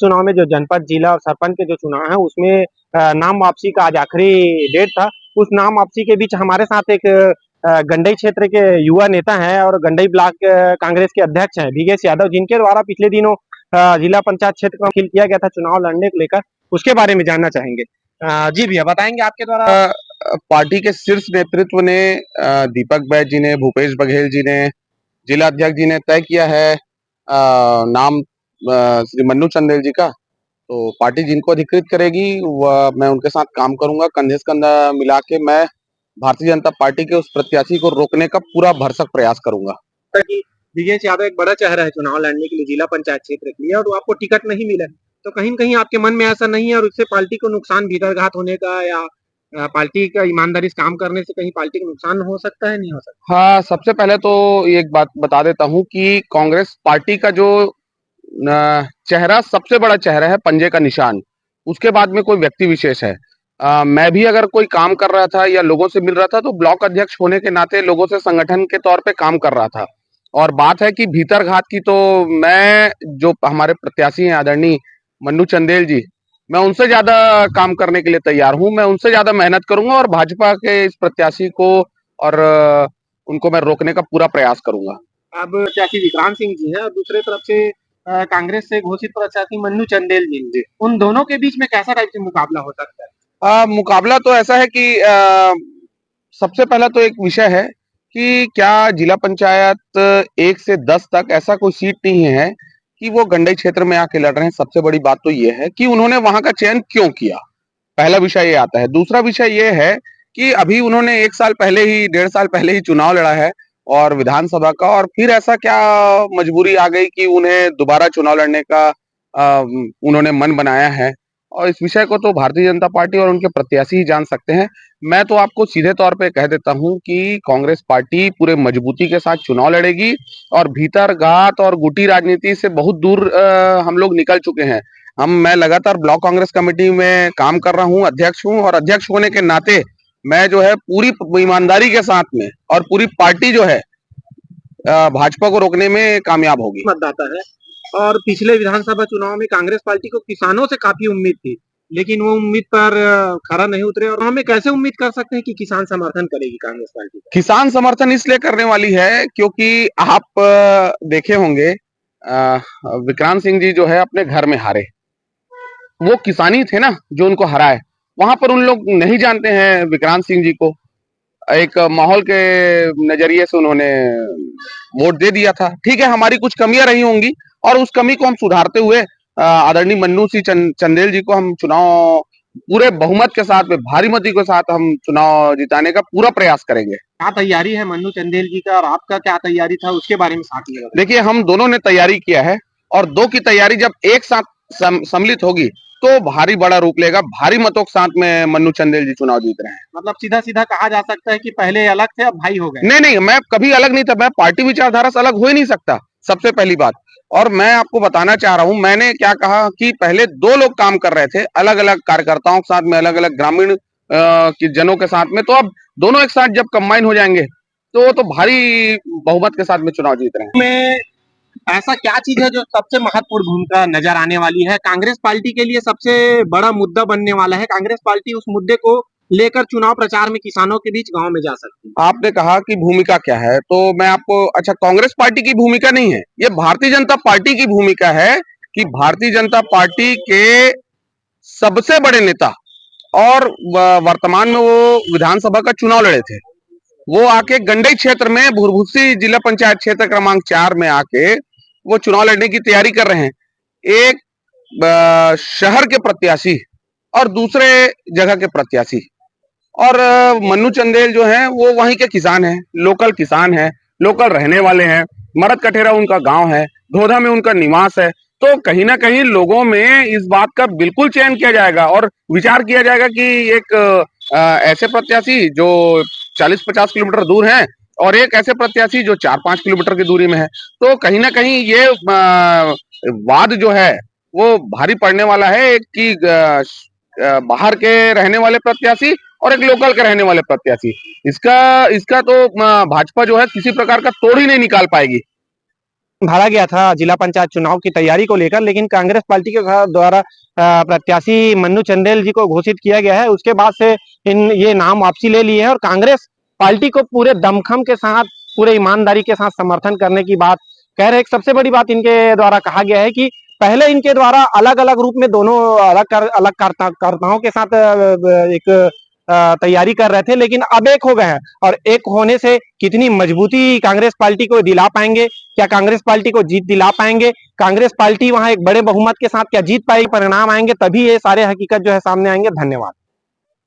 चुनाव में जो जनपद, जिला और सरपंच के जो चुनाव है उसमें नाम वापसी का आज आखिरी डेट था। उस नाम वापसी के बीच हमारे साथ एक गंडई क्षेत्र के युवा नेता हैं और गंडई ब्लॉक कांग्रेस के अध्यक्ष हैं भीगेश यादव, जिनके द्वारा पिछले दिनों जिला पंचायत क्षेत्र का दाखिल किया गया था चुनाव लड़ने को लेकर। उसके बारे में जानना चाहेंगे। जी भैया, बताएंगे आपके द्वारा। पार्टी के शीर्ष नेतृत्व ने दीपक बैज जी ने, भूपेश बघेल जी ने, जिला अध्यक्ष जी ने तय किया है नाम श्री मन्नू चंदेल जी का। तो पार्टी जिनको अधिकृत करेगी वह मैं उनके साथ काम करूंगा, कंधे से कंधा मिला के मैं भारतीय जनता पार्टी के उस प्रत्याशी को रोकने का पूरा भरसक प्रयास करूंगा। कि भीगेश यादव एक बड़ा चेहरा है चुनाव लड़ने के लिए जिला पंचायत क्षेत्र के लिए, और आपको टिकट नहीं मिला, तो कहीं न कहीं आपके मन में ऐसा नहीं है और उससे पार्टी को नुकसान, भीतरघात होने का या पार्टी का ईमानदारी से काम करने से कहीं पार्टी को नुकसान हो सकता है, नहीं हो सकता? हाँ, सबसे पहले तो एक बात बता देता हूँ कि कांग्रेस पार्टी का जो चेहरा सबसे बड़ा चेहरा है, पंजे का निशान। उसके बाद में कोई व्यक्ति विशेष है। मैं भी अगर कोई काम कर रहा था या लोगों से मिल रहा था तो ब्लॉक अध्यक्ष होने के नाते लोगों से संगठन के तौर पे काम कर रहा था। और बात है कि भीतरघात की, तो मैं जो हमारे प्रत्याशी हैं आदरणीय मन्नू चंदेल जी, मैं उनसे ज्यादा काम करने के लिए तैयार हूं। मैं उनसे ज्यादा मेहनत करूंगा और भाजपा के इस प्रत्याशी को और उनको मैं रोकने का पूरा प्रयास करूंगा। अब प्रत्याशी विक्रांत सिंह जी हैं और दूसरे तरफ से कांग्रेस से घोषित प्रत्याशी मन्नू चंदेल जी, उन दोनों के बीच में कैसा टाइप से मुकाबला हो सकता है? मुकाबला तो ऐसा है कि सबसे पहला तो एक विषय है कि क्या जिला पंचायत 1 से 10 तक ऐसा कोई सीट नहीं है कि वो गंडई क्षेत्र में आके लड़ रहे हैं। सबसे बड़ी बात तो ये है कि उन्होंने वहां का चयन क्यों किया, पहला विषय ये आता है। दूसरा विषय ये है कि अभी उन्होंने 1 साल पहले ही, 1.5 साल पहले ही चुनाव लड़ा है और विधानसभा का, और फिर ऐसा क्या मजबूरी आ गई कि उन्हें दोबारा चुनाव लड़ने का उन्होंने मन बनाया है। और इस विषय को तो भारतीय जनता पार्टी और उनके प्रत्याशी ही जान सकते हैं। मैं तो आपको सीधे तौर पे कह देता हूं कि कांग्रेस पार्टी पूरे मजबूती के साथ चुनाव लड़ेगी और भीतरघात और गुटी राजनीति से बहुत दूर हम लोग निकल चुके हैं। मैं लगातार ब्लॉक कांग्रेस कमेटी में काम कर रहा हूं, अध्यक्ष हूं, और अध्यक्ष होने के नाते मैं जो है पूरी ईमानदारी के साथ में, और पूरी पार्टी जो है भाजपा को रोकने में कामयाब होगी। मतदाता है और पिछले विधानसभा चुनाव में कांग्रेस पार्टी को किसानों से काफी उम्मीद थी, लेकिन वो उम्मीद पर खरा नहीं उतरे। और हमें कैसे उम्मीद कर सकते हैं कि किसान समर्थन करेगी कांग्रेस पार्टी? किसान समर्थन इसलिए करने वाली है क्योंकि आप देखे होंगे विक्रांत सिंह जी जो है अपने घर में हारे, वो किसानी थे ना जो उनको हराए। वहां पर उन लोग नहीं जानते हैं विक्रांत सिंह जी को, एक माहौल के नजरिए से उन्होंने वोट दे दिया था। ठीक है, हमारी कुछ कमियां रही होंगी और उस कमी को हम सुधारते हुए आदरणीय मन्नू सिंह चंदेल जी को हम चुनाव पूरे बहुमत के साथ में, भारी मती के साथ हम चुनाव जिताने का पूरा प्रयास करेंगे। क्या तैयारी है मन्नू चंदेल जी का और आपका क्या तैयारी था, उसके बारे में साथ में देखिए, हम दोनों ने तैयारी किया है और दो की तैयारी जब एक साथ सम्मिलित होगी तो भारी बड़ा रूप लेगा। भारी मतों के साथ में मन्नू चंदेल जी चुनाव जीत रहे हैं। मतलब सीधा सीधा कहा जा सकता है कि पहले अलग थे, अब भाई हो गए? नहीं नहीं, मैं कभी अलग नहीं था। मैं पार्टी विचारधारा से अलग हो ही नहीं सकता, सबसे पहली बात। और मैं आपको बताना चाह रहा हूं, मैंने क्या कहा कि पहले दो लोग काम कर रहे थे अलग अलग कार्यकर्ताओं के साथ में, अलग अलग ग्रामीण के जनों के साथ में, तो अब दोनों एक साथ जब कंबाइन हो जाएंगे तो भारी बहुमत के साथ में चुनाव जीत रहे हैं। में ऐसा क्या चीज है जो सबसे महत्वपूर्ण भूमिका नजर आने वाली है, कांग्रेस पार्टी के लिए सबसे बड़ा मुद्दा बनने वाला है, कांग्रेस पार्टी उस मुद्दे को लेकर चुनाव प्रचार में किसानों के बीच गांव में जा सकती है? आपने कहा कि भूमिका क्या है, तो मैं आपको, अच्छा, कांग्रेस पार्टी की भूमिका नहीं है, ये भारतीय जनता पार्टी की भूमिका है कि भारतीय जनता पार्टी के सबसे बड़े नेता, और वर्तमान में वो विधानसभा का चुनाव लड़े थे, वो आके गंडई क्षेत्र में भुरभुसी जिला पंचायत क्षेत्र क्रमांक 4 में आके वो चुनाव लड़ने की तैयारी कर रहे हैं। एक शहर के प्रत्याशी और दूसरे जगह के प्रत्याशी। और मन्नू चंदेल जो है वो वहीं के किसान हैं, लोकल किसान हैं, लोकल रहने वाले हैं। मरद कठेरा उनका गांव है, धोधा में उनका निवास है। तो कहीं ना कहीं लोगों में इस बात का बिल्कुल चयन किया जाएगा और विचार किया जाएगा कि एक ऐसे प्रत्याशी जो 40-50 किलोमीटर दूर हैं और एक ऐसे प्रत्याशी जो 4-5 किलोमीटर की दूरी में है। तो कहीं ना कहीं ये वाद जो है वो भारी पड़ने वाला है कि बाहर के रहने वाले प्रत्याशी और एक लोकल के रहने वाले प्रत्याशी। इसका इसका तो भाजपा जो है किसी प्रकार का तोड़ ही नहीं निकाल पाएगी। भरा गया था जिला पंचायत चुनाव की तैयारी को लेकर, लेकिन कांग्रेस पार्टी के द्वारा प्रत्याशी मन्नू चंदेल जी को घोषित किया गया है। उसके बाद से ये नाम वापसी ले लिए है और कांग्रेस पार्टी को पूरे दमखम के साथ, पूरे ईमानदारी के साथ समर्थन करने की बात कह रहे हैं। सबसे बड़ी बात इनके द्वारा कहा गया है कि पहले इनके द्वारा अलग अलग रूप में दोनों अलग कर्ताओं के साथ एक तैयारी कर रहे थे, लेकिन अब एक हो गए हैं और एक होने से कितनी मजबूती कांग्रेस पार्टी को दिला पाएंगे, क्या कांग्रेस पार्टी को जीत दिला पाएंगे, कांग्रेस पार्टी वहां एक बड़े बहुमत के साथ क्या जीत पाएगी, परिणाम आएंगे तभी ये सारे हकीकत जो है सामने आएंगे। धन्यवाद।